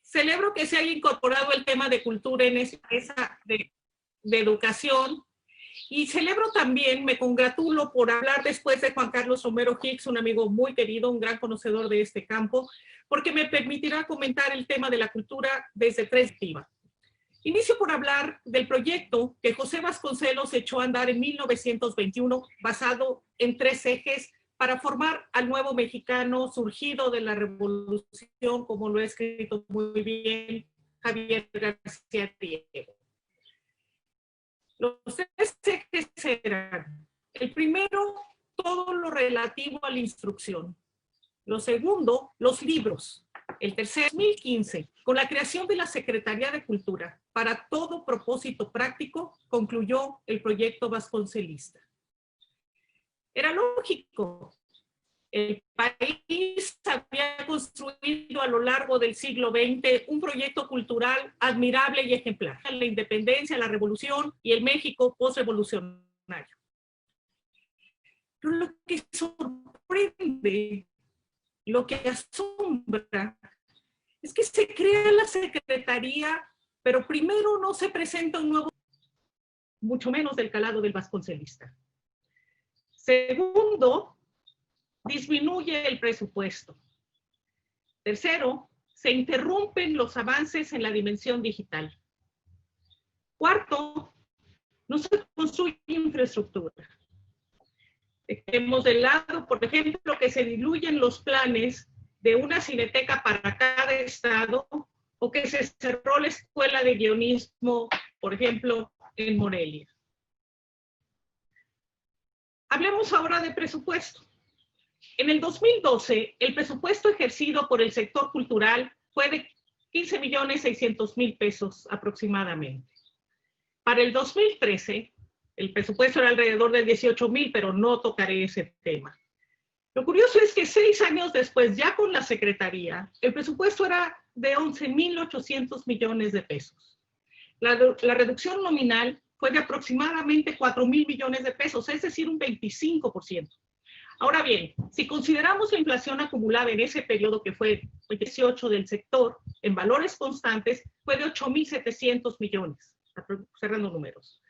Celebro que se haya incorporado el tema de cultura en esa de educación, y celebro también, me congratulo por hablar después de Juan Carlos Romero Hicks, un amigo muy querido, un gran conocedor de este campo, porque me permitirá comentar el tema de la cultura desde tres perspectivas. Inicio por hablar del proyecto que José Vasconcelos echó a andar en 1921, basado en tres ejes para formar al nuevo mexicano surgido de la revolución, como lo ha escrito muy bien Javier García Diego. Los tres ejes eran: el primero, todo lo relativo a la instrucción; lo segundo, los libros; el tercero, 2015, con la creación de la Secretaría de Cultura, para todo propósito práctico, concluyó el proyecto vasconcelista. Era lógico. El país había construido a lo largo del siglo XX un proyecto cultural admirable y ejemplar: la independencia, la revolución y el México postrevolucionario. Pero lo que sorprende, lo que asombra, es que se crea la Secretaría, pero primero no se presenta un nuevo, mucho menos del calado del vasconcelista. Segundo, disminuye el presupuesto. Tercero, se interrumpen los avances en la dimensión digital. Cuarto, no se construye infraestructura. Dejemos de lado, por ejemplo, que se diluyen los planes de una cineteca para cada estado, o que se cerró la escuela de guionismo, por ejemplo, en Morelia. Hablemos ahora de presupuesto. En el 2012, el presupuesto ejercido por el sector cultural fue de 15.600.000 pesos aproximadamente. Para el 2013, el presupuesto era alrededor de 18.000, pero no tocaré ese tema. Lo curioso es que 6 años después, ya con la Secretaría, el presupuesto era de 11.800 millones de pesos. La reducción nominal fue de aproximadamente 4.000 millones de pesos, es decir, un 25%. Ahora bien, si consideramos la inflación acumulada en ese periodo, que fue el 18 del sector, en valores constantes, fue de 8.700 millones, cerrando números.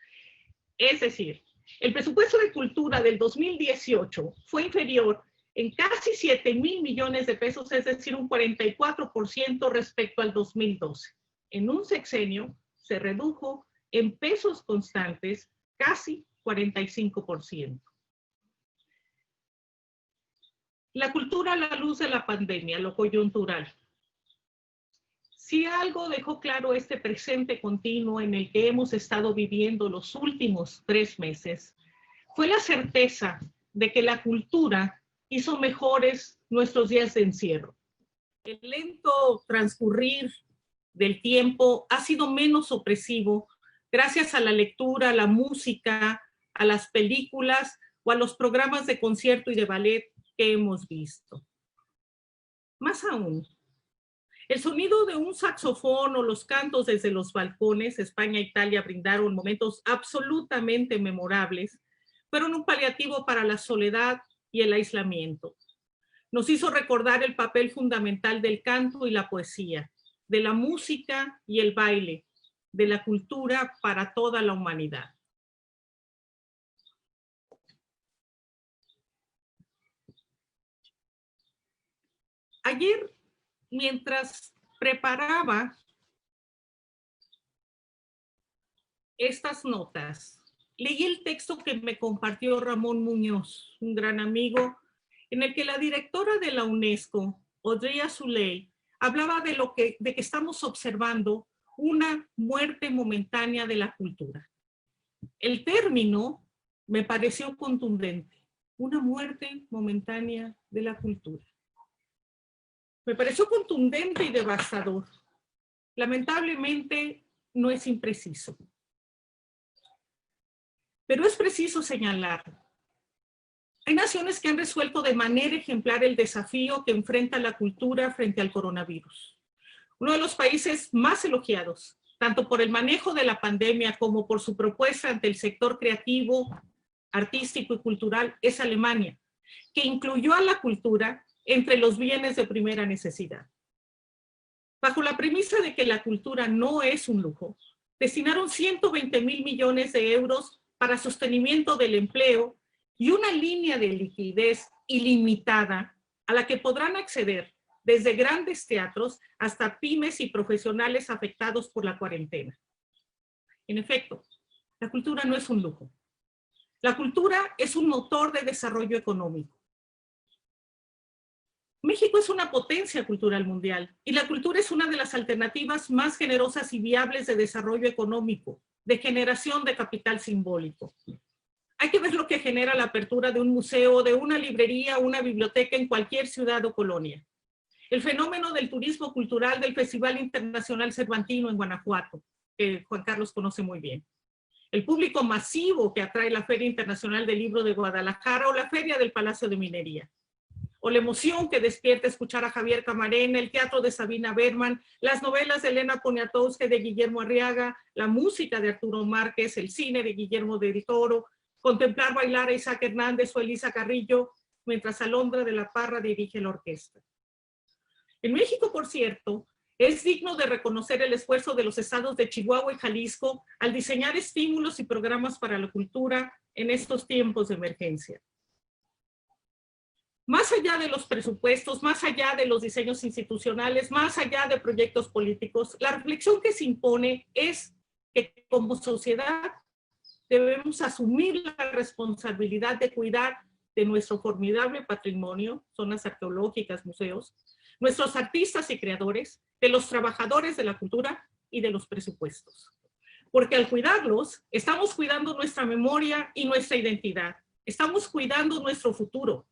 Es decir, el presupuesto de cultura del 2018 fue inferior en casi 7.000 millones de pesos, es decir, un 44% respecto al 2012. En un sexenio se redujo en pesos constantes casi 45%. La cultura a la luz de la pandemia, lo coyuntural. Si algo dejó claro este presente continuo en el que hemos estado viviendo los últimos 3 meses, fue la certeza de que la cultura hizo mejores nuestros días de encierro. El lento transcurrir del tiempo ha sido menos opresivo gracias a la lectura, a la música, a las películas o a los programas de concierto y de ballet que hemos visto. Más aún, el sonido de un saxofón o los cantos desde los balcones, España e Italia brindaron momentos absolutamente memorables, fueron un paliativo para la soledad y el aislamiento. Nos hizo recordar el papel fundamental del canto y la poesía, de la música y el baile, de la cultura para toda la humanidad. Ayer, mientras preparaba estas notas, leí el texto que me compartió Ramón Muñoz, un gran amigo, en el que la directora de la UNESCO, Audrey Azoulay, hablaba de que estamos observando una muerte momentánea de la cultura. El término me pareció contundente, una muerte momentánea de la cultura. Me pareció contundente y devastador. Lamentablemente no es impreciso. Pero es preciso señalarlo. Hay naciones que han resuelto de manera ejemplar el desafío que enfrenta la cultura frente al coronavirus. Uno de los países más elogiados, tanto por el manejo de la pandemia como por su propuesta ante el sector creativo, artístico y cultural, es Alemania, que incluyó a la cultura entre los bienes de primera necesidad. Bajo la premisa de que la cultura no es un lujo, destinaron 120.000 millones de euros para sostenimiento del empleo y una línea de liquidez ilimitada a la que podrán acceder desde grandes teatros hasta pymes y profesionales afectados por la cuarentena. En efecto, la cultura no es un lujo. La cultura es un motor de desarrollo económico. México es una potencia cultural mundial y la cultura es una de las alternativas más generosas y viables de desarrollo económico, de generación de capital simbólico. Hay que ver lo que genera la apertura de un museo, de una librería o una biblioteca en cualquier ciudad o colonia. El fenómeno del turismo cultural del Festival Internacional Cervantino en Guanajuato, que Juan Carlos conoce muy bien. El público masivo que atrae la Feria Internacional del Libro de Guadalajara o la Feria del Palacio de Minería. O la emoción que despierta escuchar a Javier Camarena, el teatro de Sabina Berman, las novelas de Elena Poniatowska de Guillermo Arriaga, la música de Arturo Márquez, el cine de Guillermo del Toro, contemplar bailar a Isaac Hernández o Elisa Carrillo, mientras Alondra de la Parra dirige la orquesta. En México, por cierto, es digno de reconocer el esfuerzo de los estados de Chihuahua y Jalisco al diseñar estímulos y programas para la cultura en estos tiempos de emergencia. Más allá de los presupuestos, más allá de los diseños institucionales, más allá de proyectos políticos, la reflexión que se impone es que como sociedad debemos asumir la responsabilidad de cuidar de nuestro formidable patrimonio, zonas arqueológicas, museos, nuestros artistas y creadores, de los trabajadores de la cultura y de los presupuestos. Porque al cuidarlos, estamos cuidando nuestra memoria y nuestra identidad. Estamos cuidando nuestro futuro.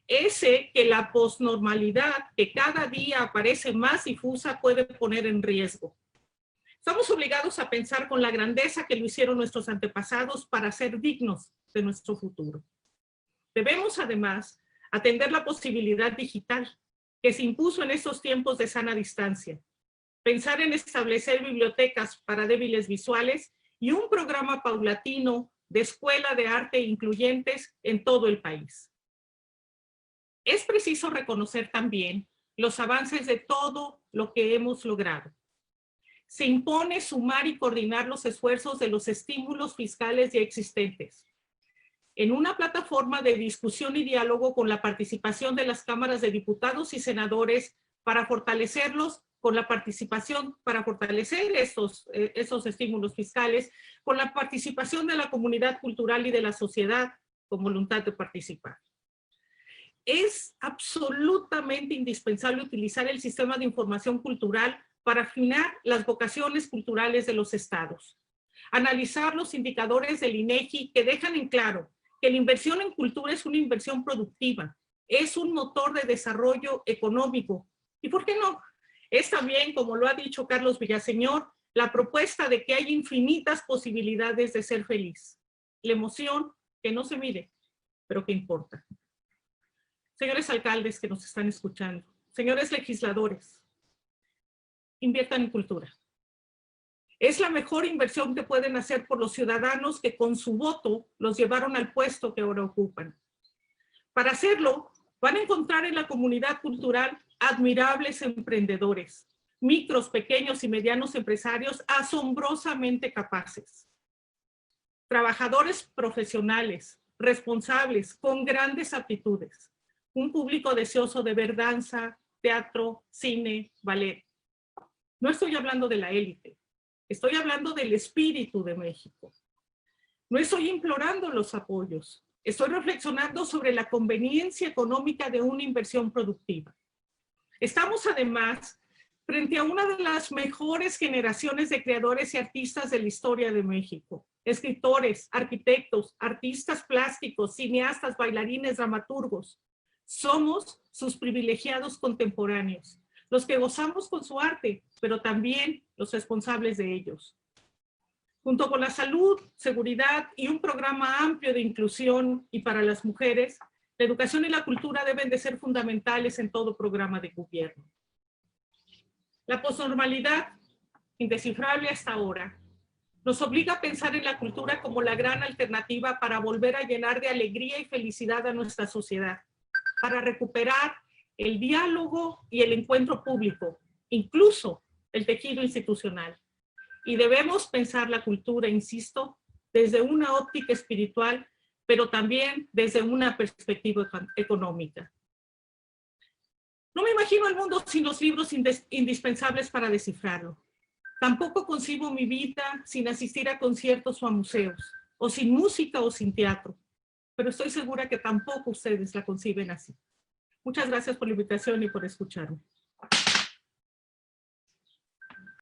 Ese que la posnormalidad que cada día aparece más difusa puede poner en riesgo. Estamos obligados a pensar con la grandeza que lo hicieron nuestros antepasados para ser dignos de nuestro futuro. Debemos además atender la posibilidad digital que se impuso en estos tiempos de sana distancia. Pensar en establecer bibliotecas para débiles visuales y un programa paulatino de escuela de arte incluyentes en todo el país. Es preciso reconocer también los avances de todo lo que hemos logrado. Se impone sumar y coordinar los esfuerzos de los estímulos fiscales ya existentes en una plataforma de discusión y diálogo con la participación de las cámaras de diputados y senadores para fortalecerlos, con la participación, para fortalecer esos estímulos fiscales, con la participación de la comunidad cultural y de la sociedad con voluntad de participar. Es absolutamente indispensable utilizar el sistema de información cultural para afinar las vocaciones culturales de los estados. Analizar los indicadores del INEGI que dejan en claro que la inversión en cultura es una inversión productiva, es un motor de desarrollo económico. ¿Y por qué no? Es también, como lo ha dicho Carlos Villaseñor, la propuesta de que hay infinitas posibilidades de ser feliz. La emoción que no se mide, pero que importa. Señores alcaldes que nos están escuchando, señores legisladores, inviertan en cultura. Es la mejor inversión que pueden hacer por los ciudadanos que con su voto los llevaron al puesto que ahora ocupan. Para hacerlo, van a encontrar en la comunidad cultural admirables emprendedores, micros, pequeños y medianos empresarios asombrosamente capaces. Trabajadores profesionales, responsables, con grandes aptitudes. Un público deseoso de ver danza, teatro, cine, ballet. No estoy hablando de la élite, estoy hablando del espíritu de México. No estoy implorando los apoyos, estoy reflexionando sobre la conveniencia económica de una inversión productiva. Estamos además frente a una de las mejores generaciones de creadores y artistas de la historia de México. Escritores, arquitectos, artistas plásticos, cineastas, bailarines, dramaturgos. Somos sus privilegiados contemporáneos, los que gozamos con su arte, pero también los responsables de ellos. Junto con la salud, seguridad y un programa amplio de inclusión y para las mujeres, la educación y la cultura deben de ser fundamentales en todo programa de gobierno. La posnormalidad, indescifrable hasta ahora, nos obliga a pensar en la cultura como la gran alternativa para volver a llenar de alegría y felicidad a nuestra sociedad, para recuperar el diálogo y el encuentro público, incluso el tejido institucional. Y debemos pensar la cultura, insisto, desde una óptica espiritual, pero también desde una perspectiva económica. No me imagino el mundo sin los libros indispensables para descifrarlo. Tampoco concibo mi vida sin asistir a conciertos o a museos, o sin música o sin teatro, pero estoy segura que tampoco ustedes la conciben así. Muchas gracias por la invitación y por escucharme.